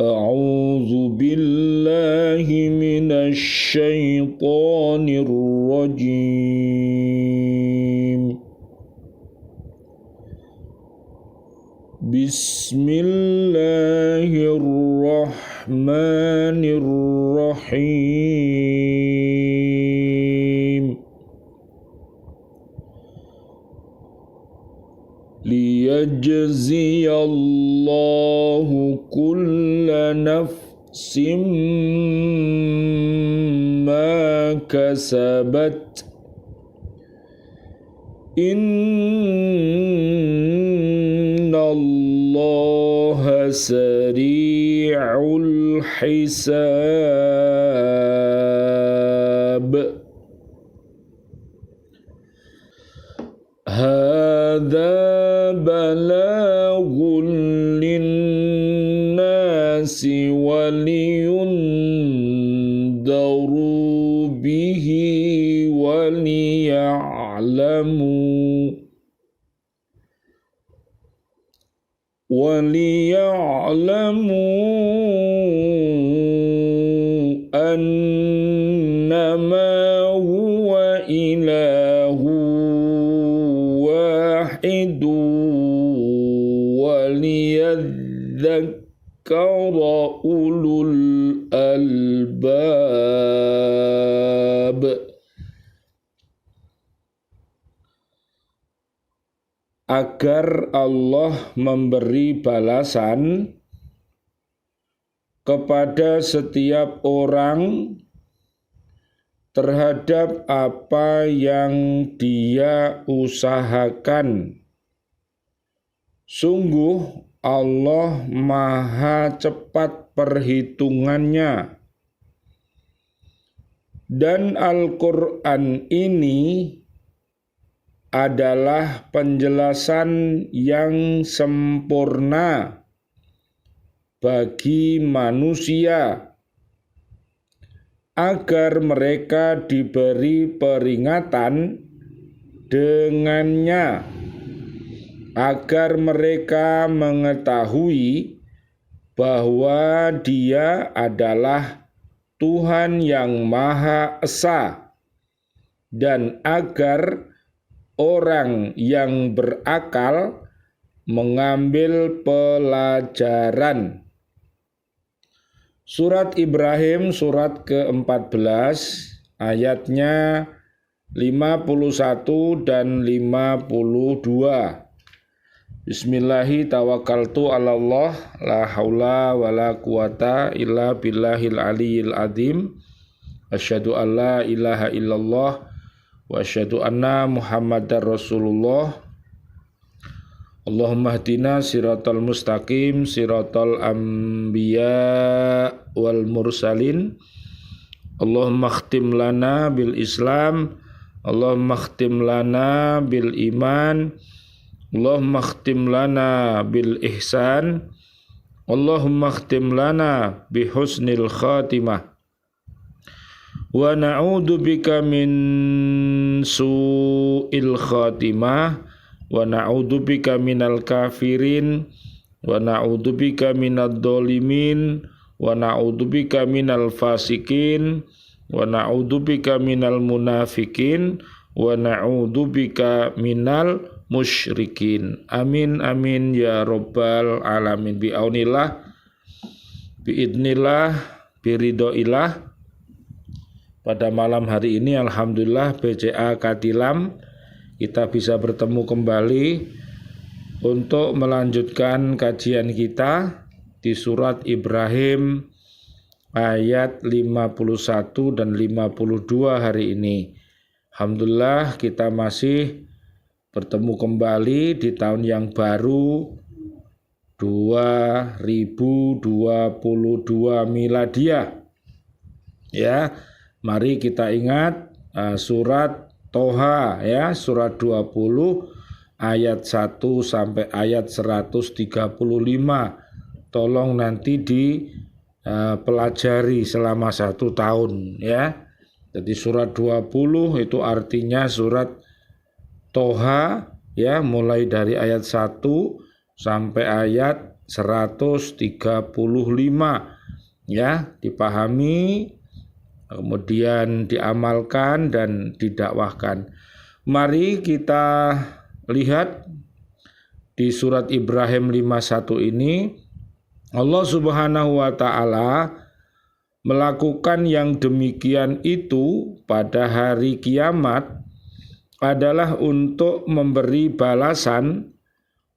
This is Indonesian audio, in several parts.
أعوذ بالله من الشيطان الرجيم بسم الله الرحمن الرحيم ليجزي الله كل نفس ما كسبت إن الله سريع الحساب هذا بلاغ للناس ولينذروا به وليعلموا أنما هو إله واحد وليذكر أولو الألباب. Agar Allah memberi balasan kepada setiap orang terhadap apa yang dia usahakan. Sungguh Allah maha cepat perhitungannya. Dan Al-Quran ini adalah penjelasan yang sempurna bagi manusia agar mereka diberi peringatan dengannya, agar mereka mengetahui bahwa Dia adalah Tuhan yang Maha Esa, dan agar orang yang berakal mengambil pelajaran. Surat Ibrahim surat ke-14 ayatnya 51 dan 52. Bismillahi tawakkaltu ala Allah la haula wala quwata illa billahil aliyil azim. Asyhadu an la ilaha illallah wa asyhadu anna Muhammadar Rasulullah. Allahumma hdina siratal mustaqim siratal anbiya wal mursalin. Allahumma khtim lana bil Islam, Allahumma khtim lana bil iman, Allahumma khtim lana bil ihsan, Allahumma khtim lana bi husnil khatimah. Wa na'udzu bika min su'il khatimah, wa na'udzu bika minal kafirin, wa na'udzu bika minadh dhalimin, wa na'udzu bika minal fasikin, wa na'udzu bika minal munafikin, wa na'udzu bika minal musyrikin. Amin amin ya rabbal alamin. Bi'aunillah, biidnillah, biridhoillah. Pada malam hari ini alhamdulillah BCA Katilam kita bisa bertemu kembali untuk melanjutkan kajian kita di surat Ibrahim ayat 51 dan 52 hari ini. Alhamdulillah kita masih bertemu kembali di tahun yang baru 2022 miladiah. Ya, mari kita ingat surat Toha ya, surat 20 ayat 1 sampai ayat 135. Tolong nanti dipelajari selama 1 tahun ya. Jadi surat 20 itu artinya surat Toha ya, mulai dari ayat 1 sampai ayat 135 ya, dipahami kemudian diamalkan dan didakwahkan. Mari kita lihat di surat Ibrahim 51 ini Allah Subhanahu wa taala melakukan yang demikian itu pada hari kiamat adalah untuk memberi balasan,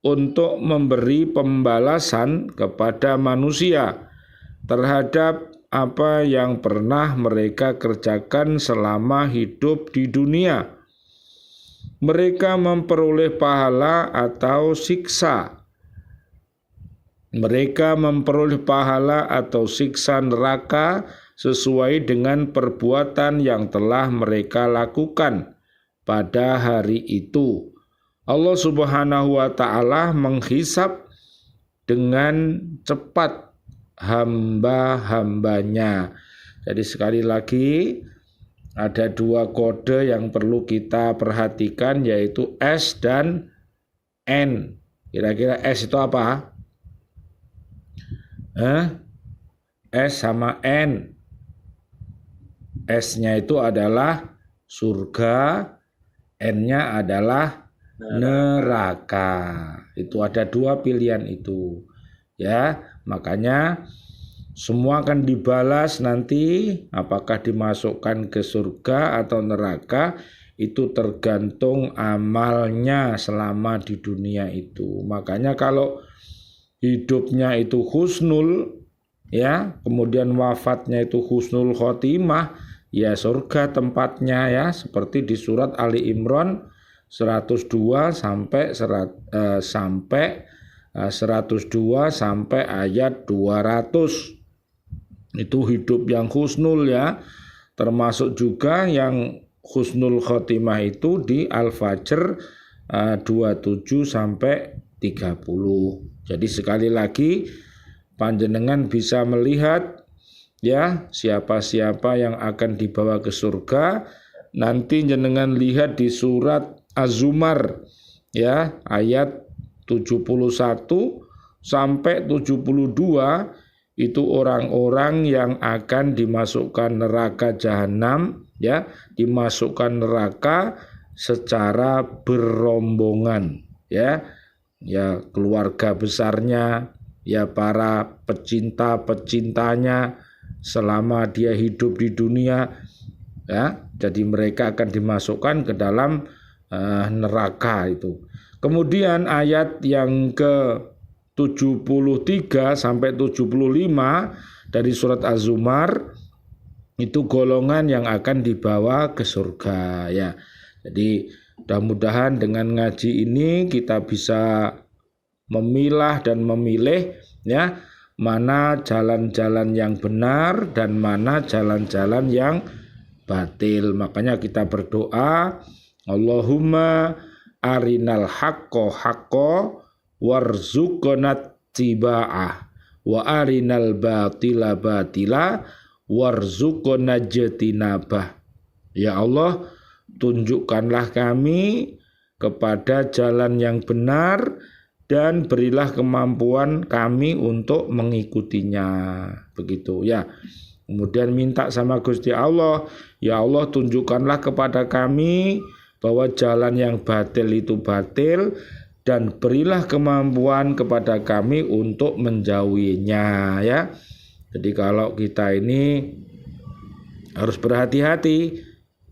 untuk memberi pembalasan kepada manusia terhadap apa yang pernah mereka kerjakan selama hidup di dunia. Mereka memperoleh pahala atau siksa. Mereka memperoleh pahala atau siksa neraka sesuai dengan perbuatan yang telah mereka lakukan pada hari itu. Allah Subhanahu wa taala menghisab dengan cepat hamba-hambanya. Jadi sekali lagi ada dua kode yang perlu kita perhatikan, yaitu S dan N. Kira-kira S itu apa? S sama N. S-nya itu adalah surga, N-nya adalah neraka. Itu ada dua pilihan itu. Ya, makanya semua akan dibalas nanti, apakah dimasukkan ke surga atau neraka itu tergantung amalnya selama di dunia itu. Makanya kalau hidupnya itu husnul ya, kemudian wafatnya itu husnul khotimah, ya surga tempatnya ya, seperti di surat Ali Imran 102 sampai 102 sampai ayat 200. Itu hidup yang husnul ya. Termasuk juga yang husnul khotimah itu di Al-Fajr 27 sampai 30. Jadi sekali lagi panjenengan bisa melihat ya siapa-siapa yang akan dibawa ke surga. Nanti jenengan lihat di surat Az-Zumar ya, ayat 71 sampai 72, itu orang-orang yang akan dimasukkan neraka jahanam ya, dimasukkan neraka secara berombongan ya. Ya keluarga besarnya, ya para pecinta-pecintanya selama dia hidup di dunia ya. Jadi mereka akan dimasukkan ke dalam neraka itu. Kemudian ayat yang ke 73 sampai 75 dari surat Az-Zumar itu golongan yang akan dibawa ke surga ya. Jadi mudah-mudahan dengan ngaji ini kita bisa memilah dan memilih ya, mana jalan-jalan yang benar dan mana jalan-jalan yang batil. Makanya kita berdoa, Allahumma arinal haqqo haqqo warzuqnat tiba'ah wa arinal batila batila warzuqna jatinabah. Ya Allah, tunjukkanlah kami kepada jalan yang benar dan berilah kemampuan kami untuk mengikutinya. Begitu ya. Kemudian minta sama Gusti Allah, ya Allah tunjukkanlah kepada kami bahwa jalan yang batil itu batil dan berilah kemampuan kepada kami untuk menjauhinya ya. Jadi kalau kita ini harus berhati-hati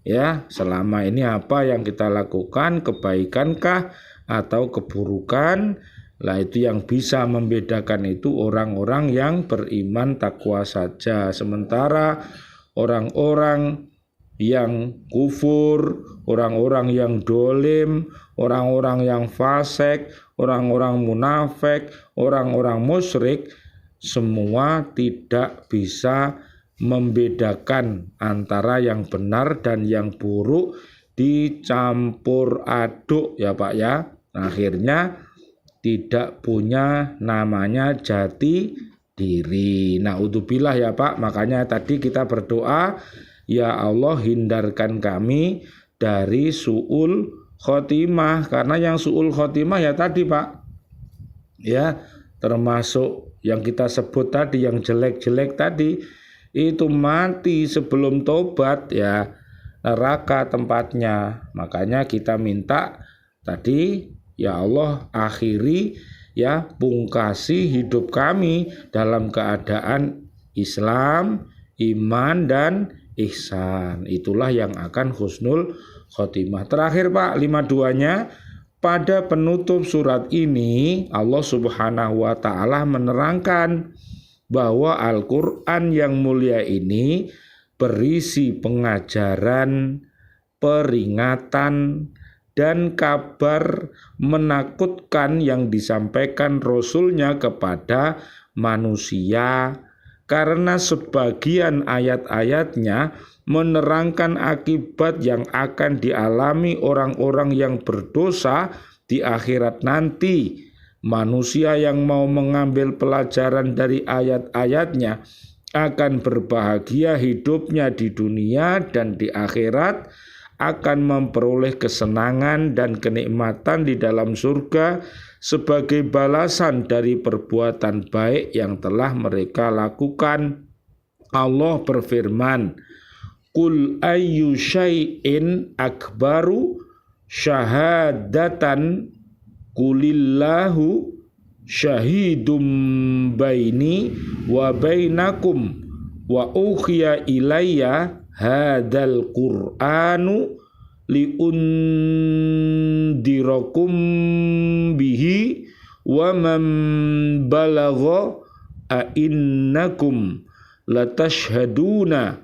ya, selama ini apa yang kita lakukan, kebaikankah atau keburukan. Lah itu yang bisa membedakan itu orang-orang yang beriman takwa saja. Sementara orang-orang yang kufur, orang-orang yang dolim, orang-orang yang fasik, orang-orang munafik, orang-orang musyrik, semua tidak bisa membedakan antara yang benar dan yang buruk, dicampur aduk ya Pak ya. Akhirnya tidak punya namanya jati diri. Naudzubillah ya Pak. Makanya tadi kita berdoa, ya Allah hindarkan kami dari su'ul khotimah. Karena yang su'ul khotimah ya tadi Pak ya, termasuk yang kita sebut tadi, yang jelek-jelek tadi, itu mati sebelum tobat ya neraka tempatnya. Makanya kita minta tadi, ya Allah akhiri ya pungkasi hidup kami dalam keadaan Islam, iman dan ihsan. Itulah yang akan husnul khotimah. Terakhir Pak, 52-nya, pada penutup surat ini Allah Subhanahu wa taala menerangkan bahwa Al-Qur'an yang mulia ini berisi pengajaran, peringatan, dan kabar menakutkan yang disampaikan Rasulnya kepada manusia, karena sebagian ayat-ayatnya menerangkan akibat yang akan dialami orang-orang yang berdosa di akhirat nanti. Manusia yang mau mengambil pelajaran dari ayat-ayatnya akan berbahagia hidupnya di dunia, dan di akhirat akan memperoleh kesenangan dan kenikmatan di dalam surga sebagai balasan dari perbuatan baik yang telah mereka lakukan. Allah berfirman, "Qul ayyu syai'in akbaru syahadatan qulillahu syahidum baini wa bainakum wa ukhiya ilayya hadzal qur'anu liundirakum bihi wa man balagha a innakum latashhaduna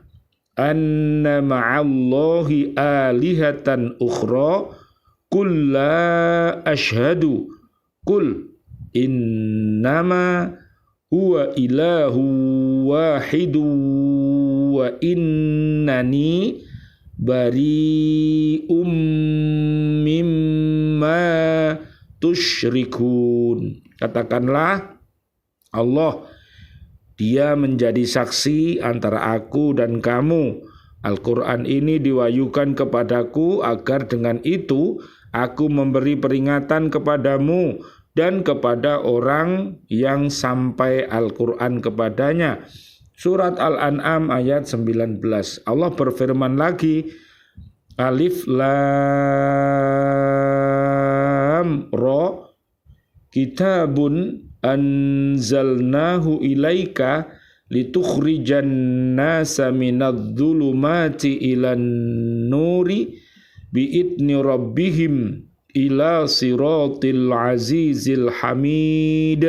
anna ma'allahi alihatan ukhra qul la ashhadu qul innama huwa ilahu wahidu wa innani bari'um mimma tusyrikun." Katakanlah, Allah, Dia menjadi saksi antara aku dan kamu. Al-Quran ini diwahyukan kepadaku agar dengan itu aku memberi peringatan kepadamu dan kepada orang yang sampai Al-Quran kepadanya. Surat Al-An'am ayat 19. Allah berfirman lagi, Alif Lam Ra, kitabun anzalnahu ilaika litukhrijan nasa minadh-dhulumati ilan nuri biidni rabbihim ila siratil azizil hamid.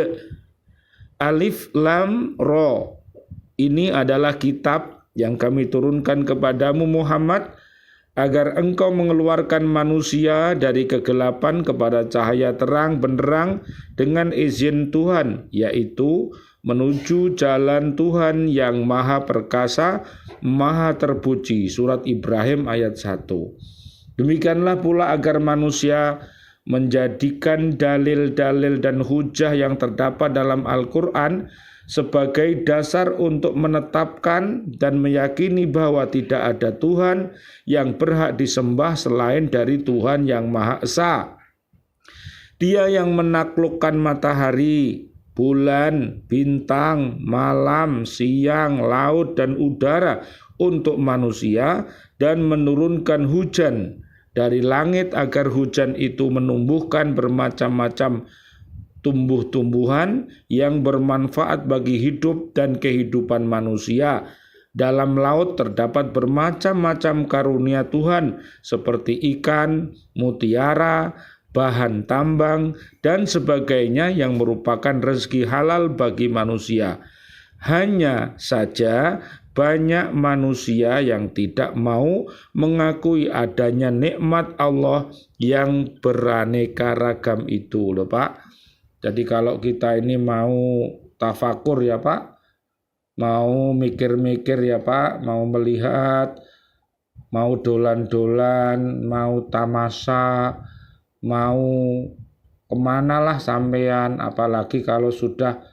Alif Lam Ra, ini adalah kitab yang kami turunkan kepadamu Muhammad, agar engkau mengeluarkan manusia dari kegelapan kepada cahaya terang benderang dengan izin Tuhan, yaitu menuju jalan Tuhan yang maha perkasa, maha terpuji. Surat Ibrahim ayat 1. Demikianlah pula agar manusia menjadikan dalil-dalil dan hujah yang terdapat dalam Al-Quran sebagai dasar untuk menetapkan dan meyakini bahwa tidak ada Tuhan yang berhak disembah selain dari Tuhan yang Maha Esa. Dia yang menaklukkan matahari, bulan, bintang, malam, siang, laut, dan udara untuk manusia, dan menurunkan hujan dari langit agar hujan itu menumbuhkan bermacam-macam tumbuh-tumbuhan yang bermanfaat bagi hidup dan kehidupan manusia. Dalam laut terdapat bermacam-macam karunia Tuhan seperti ikan, mutiara, bahan tambang, dan sebagainya yang merupakan rezeki halal bagi manusia. Hanya saja banyak manusia yang tidak mau mengakui adanya nikmat Allah yang beraneka ragam itu loh Pak. Jadi kalau kita ini mau tafakur ya Pak, mau mikir-mikir ya Pak, mau melihat, mau dolan-dolan, mau tamasa, mau kemana lah sampean, apalagi kalau sudah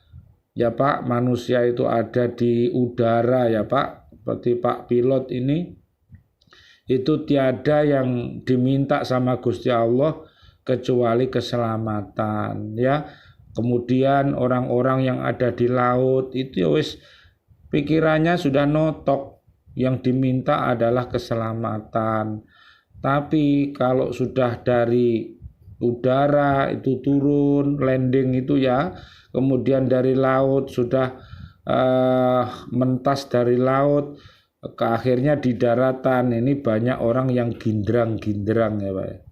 ya Pak manusia itu ada di udara ya Pak, seperti Pak pilot ini, itu tiada yang diminta sama Gusti Allah kecuali keselamatan ya. kemudian orang-orang yang ada di laut itu ya wis pikirannya sudah notok, yang diminta adalah keselamatan. Tapi kalau sudah dari udara itu turun, landing itu ya, kemudian dari laut sudah mentas dari laut, ke akhirnya di daratan ini banyak orang yang gindrang-gindrang ya Pak.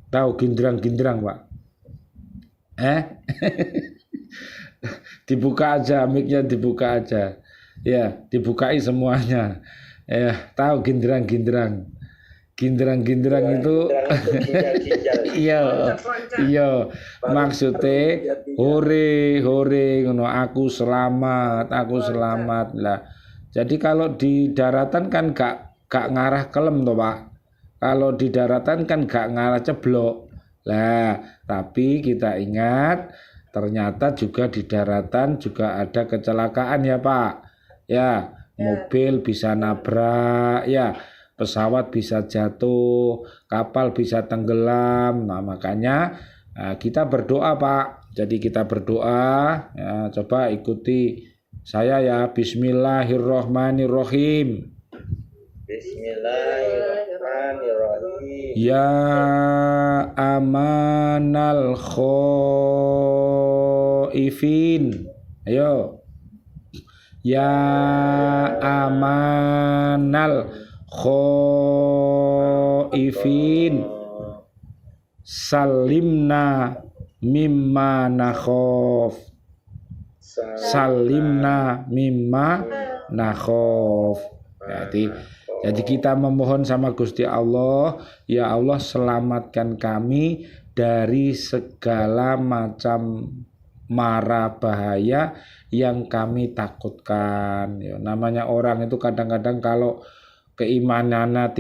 Tahu gindrang-gindrang Pak? Dibuka aja, mic-nya dibuka aja. Ya, dibukai semuanya. Ya, tahu gindrang-gindrang. Gindrang-gindrang itu iya, iya, maksudnya hore ngono, aku selamat lah. Jadi kalau di daratan kan gak ngarah kelem toh Pak. Kalau di daratan kan gak ngarah ceblok. Lah, tapi kita ingat ternyata juga di daratan juga ada kecelakaan ya Pak. Ya, mobil bisa nabrak, ya, pesawat bisa jatuh, kapal bisa tenggelam. Nah, makanya kita berdoa Pak. Jadi kita berdoa, ya, coba ikuti saya ya. Bismillahirrohmanirrohim. Bismillahirrahmanirrahim. Ya amanal khaifin. Ayo. Ya amanal khaifin. Salimna mimma nakhof. Salimna mimma nakhof. Jadi kita memohon sama Gusti Allah, ya Allah selamatkan kami dari segala macam mara bahaya yang kami takutkan. Ya, namanya orang itu kadang-kadang kalau keimanannya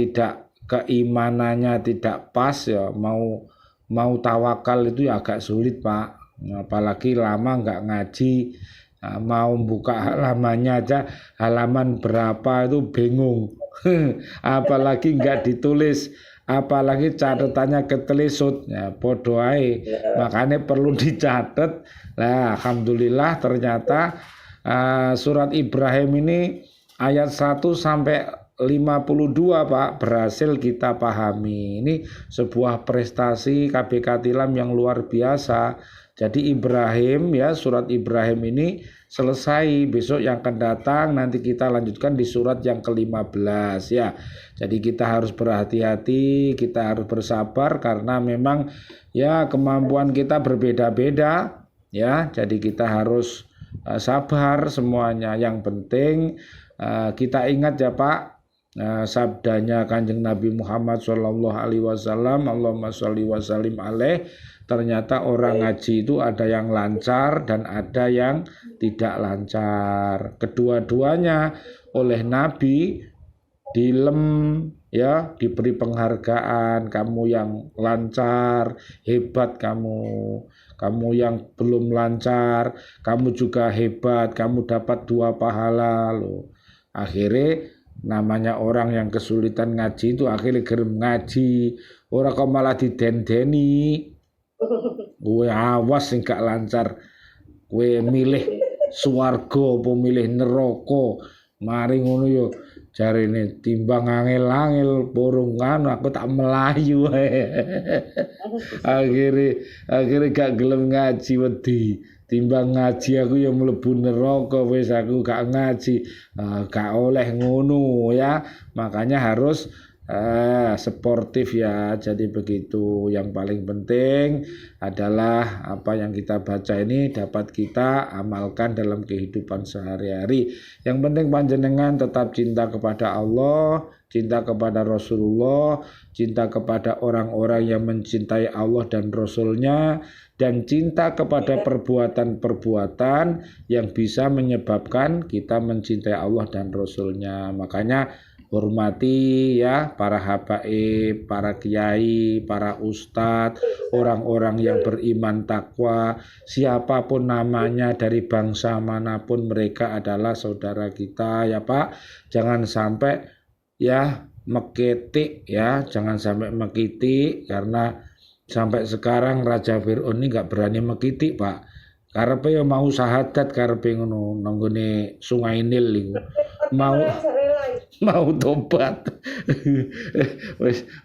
tidak pas ya, mau tawakal itu ya agak sulit Pak. Apalagi lama nggak ngaji. Nah, mau buka halamannya aja halaman berapa itu bingung. Apalagi nggak ditulis, apalagi catatannya ketelisut ya, podo ae. Makanya perlu dicatat. Nah, alhamdulillah ternyata surat Ibrahim ini ayat 1 sampai 52 Pak berhasil kita pahami. Ini sebuah prestasi KBK Tilam yang luar biasa. Jadi Ibrahim ya, surat Ibrahim ini selesai. Besok yang akan datang nanti kita lanjutkan di surat yang ke-15 ya. Jadi kita harus berhati-hati, kita harus bersabar karena memang ya kemampuan kita berbeda-beda ya. Jadi kita harus sabar semuanya. Yang penting kita ingat ya Pak, sabdanya Kanjeng Nabi Muhammad SAW, Allahumma sholli wa sallim alaih. Ternyata orang ngaji itu ada yang lancar dan ada yang tidak lancar. Kedua-duanya oleh Nabi dilem ya, diberi penghargaan. Kamu yang lancar, hebat kamu. Kamu yang belum lancar, kamu juga hebat. Kamu dapat 2 pahala loh. Akhirnya namanya orang yang kesulitan ngaji itu akhirnya gerem ngaji. Orang kok malah didendeni. Gue awas sing gak lancar, gue milih swarga apa milih neraka. Mari ngono yo jarine timbang angel-angel burungan aku tak melayu. akhirnya gak gelem ngaji wedi. Timbang ngaji aku yang mlebu neraka, wis aku gak ngaji. Gak oleh ngono ya. Makanya harus sportif ya. Jadi begitu. Yang paling penting adalah apa yang kita baca ini dapat kita amalkan dalam kehidupan sehari-hari. Yang penting panjenengan tetap cinta kepada Allah, cinta kepada Rasulullah, cinta kepada orang-orang yang mencintai Allah dan Rasulnya, dan cinta kepada perbuatan-perbuatan yang bisa menyebabkan kita mencintai Allah dan Rasulnya. Makanya hormati ya para habaib, para kiai, para ustadz, orang-orang yang beriman takwa, siapapun namanya dari bangsa manapun mereka adalah saudara kita ya Pak. Jangan sampai ya mekitik ya, jangan sampai mekitik karena sampai sekarang Raja Fir'aun ini nggak berani mekitik Pak. Karepe ya mau syahadat karepe ngono nanggone Sungai Nil iku. Mau mau tobat.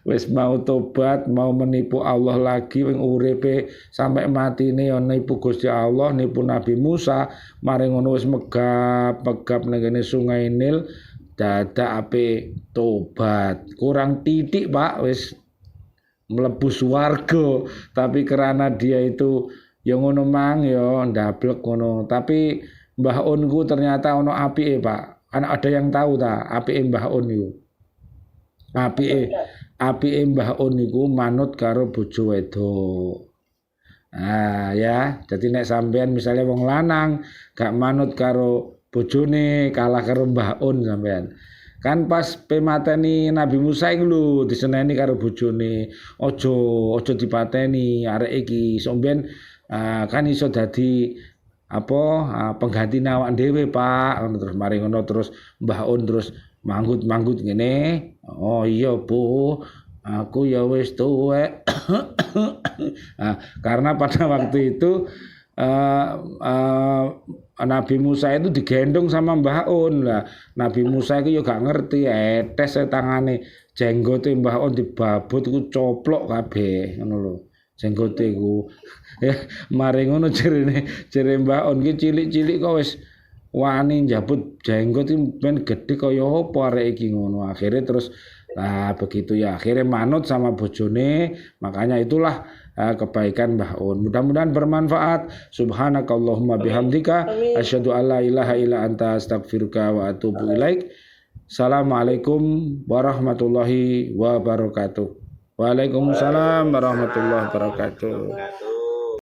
wis mau tobat, mau menipu Allah lagi wing uripe sampai matine ya nipu Gusti Allah, nipu Nabi Musa, mari ngono wis megap nang Sungai Nil dadak ape tobat. Kurang titik, Pak, wis mlebu swarga, tapi karena dia itu ya ngono mang ya ndablek ngono. Tapi Mbah Un ku ternyata ono apike, Pak. Ada yang tahu ta apike Mbah Un iku? Apike Mbah Un iku manut karo bojo wedok. Nah, ya, jadi nek sampean misalnya wong lanang gak manut karo bojone kalah karo Mbah Un sampean. Kan pas pemateni Nabi Musa iku lho diseneni karo bojone, ojo dipateni arek iki. Sampeyan kan iso dadi pengganti awak dhewe, Pak. Ngono terus mari ngono terus Mbah Un terus manggut ngene. Oh iya, Bu. Aku ya wis tuwek. Karena pada waktu itu Nabi Musa itu digendong sama Mbah Un lah. Nabi Musa itu juga gak ngerti, etes tangane jenggote Mbah Un dibabut iku coplok kabeh ngono lho. Jenggote iku. Ya mari ngono jere Mbah Un ki cilik-cilik kok wis wani njabut jenggot ben gedhe kaya apa arek iki ngono. Akhirnya terus begitu ya akhirnya manut sama bojone, makanya itulah kebaikan Mbah Un. Mudah-mudahan bermanfaat. Subhanakallahumma bihamdika asyhadu alla ilaha illa anta astaghfiruka wa atubu ilaik. Assalamualaikum warahmatullahi wabarakatuh. Waalaikumsalam warahmatullahi wabarakatuh.